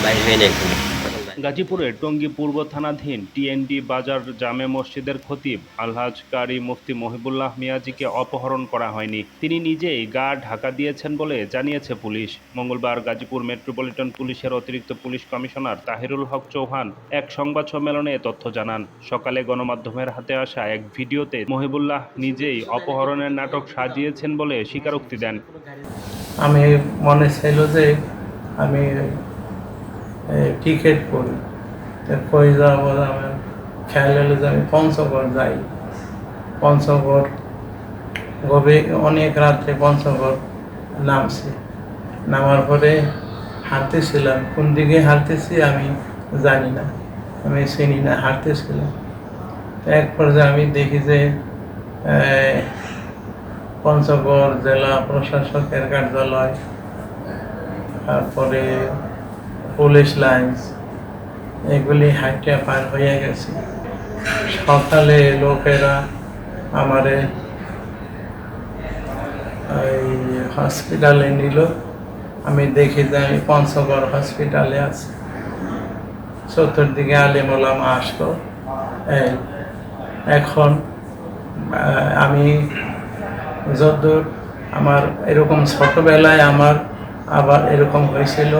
বাইর হই নাই এখনো। গাজীপুরের টঙ্গী পূর্ব থানাধীন টিএনডি বাজার জামে মসজিদের খতিব আলহাজ কারি মুফতি মহিবুল্লাহ মিয়াজিকে অপহরণ করা হয়নি। তিনি নিজেই গা ঢাকা দিয়েছেন বলে জানিয়েছে পুলিশ। মঙ্গলবার গাজীপুর মেট্রোপলিটন পুলিশের অতিরিক্ত পুলিশ কমিশনার তাহিরুল হক চৌহান এক সংবাদ সম্মেলনে এ তথ্য জানান। সকালে গণমাধ্যমের হাতে আসা এক ভিডিওতে মহিবুল্লাহ নিজেই অপহরণের নাটক সাজিয়েছেন বলে স্বীকারোক্তি দেন। আমি মনে ছিল যে আমি টিকিট করি, কই যাব, আমার খেয়াল হলো যে আমি পঞ্চগড় যাই। পঞ্চগড় অনেক রাত্রে পঞ্চগড় নামছি। নামার পরে হাঁটতেছিলাম, কোন দিকে হাঁটতেছি আমি জানি না, আমি চিনি না, হাঁটতেছিলাম। এক পর্যায়ে আমি দেখি যে পঞ্চগড় জেলা প্রশাসকের কার্যালয়, তারপরে পুলিশ লাইন্স, এগুলি হাইটে পার হয়ে গেছে। সকালে লোকেরা আমারে এই হসপিটালে নিল। আমি দেখি যে আমি পঞ্চগড় হসপিটালে আছি। চতুর্দিকে আলেম ওলামা আসলো। এখন আমি যতদূর আমার এরকম ছোটবেলায় আমার আবার এরকম হয়েছিল।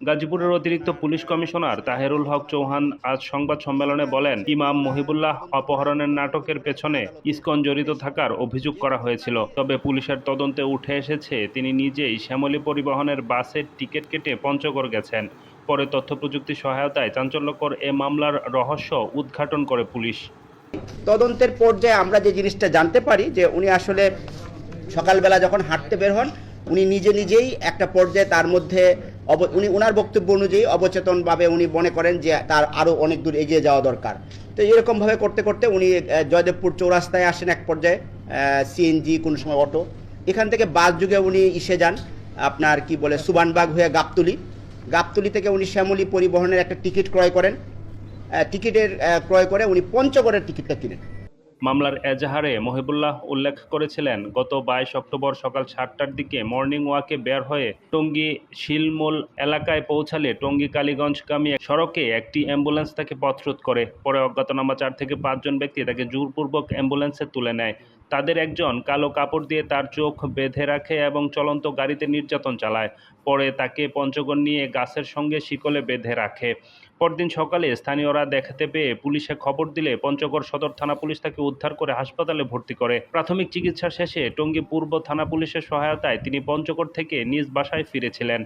গাজীপুরের অতিরিক্ত পুলিশ কমিশনার তাহেরুল হক চৌহান আজ সংবাদ সম্মেলনে বলেন, ইমাম মহিবুল্লাহ অপহরণের নাটকের পেছনে ইসকন জড়িত থাকার অভিযোগ করা হয়েছিল। তবে পুলিশের তদন্তে উঠে এসেছে তিনি নিজেই শ্যামলী পরিবহনের বাসের টিকিট কেটে পঞ্চগড় গেছেন। পরে তথ্য প্রযুক্তি সহায়তায় চাঞ্চল্যকর এ মামলার রহস্য উদ্ঘাটন করে পুলিশ। তদন্তের পর্যায়ে আমরা যে জিনিসটা জানতে পারি যে উনি আসলে সকালবেলা যখন হাঁটতে বের হন, উনি নিজেই একটা পর্যায়ে তার মধ্যে উনি ওনার বক্তব্য অনুযায়ী অবচেতনভাবে উনি মনে করেন যে তার আরও অনেক দূর এগিয়ে যাওয়া দরকার। তো এরকমভাবে করতে করতে উনি জয়দেবপুর চৌরাস্তায় আসেন এক পর্যায়ে, সিএনজি কোনো সময় অটো, এখান থেকে বাস যুগে উনি ইসে যান আপনার কি বলে সুবানবাগ হয়ে গাবতলী থেকে উনি শ্যামলী পরিবহনের একটা টিকিট ক্রয় করেন। টিকিটের ক্রয় করে উনি পঞ্চগড়ের টিকিটটা কিনেন। মামলার এজাহারে মহিবুল্লাহ উল্লেখ করেছিলেন, গত 22 অক্টোবর সকাল 7টার দিকে মর্নিং ওয়াকে বের হয়ে টঙ্গী শিলমূল এলাকায় পৌঁছালে টঙ্গী কালীগঞ্জগামী সড়কে একটি অ্যাম্বুলেন্স তাকে পথরোধ করে। পরে অজ্ঞাতনামা 4 থেকে 5 জন ব্যক্তি তাকে জোরপূর্বক অ্যাম্বুলেন্সে তুলে নেয়। তাদের একজন কালো কাপড় দিয়ে তার চোখ বেঁধে রাখে এবং চলন্ত গাড়িতে নির্যাতন চালায়। পরে তাকে পঞ্চগড় নিয়ে গাছের সঙ্গে শিকলে বেঁধে রাখে। পরদিন সকালে স্থানীয়রা দেখতে পেয়ে পুলিশে খবর দিলে পঞ্চগড় সদর থানা পুলিশ তাকে উদ্ধার করে হাসপাতালে ভর্তি করে। প্রাথমিক চিকিৎসা শেষে টঙ্গী পূর্ব থানা পুলিশের সহায়তায় তিনি পঞ্চগড় থেকে নিজ বাসায় ফিরেছিলেন।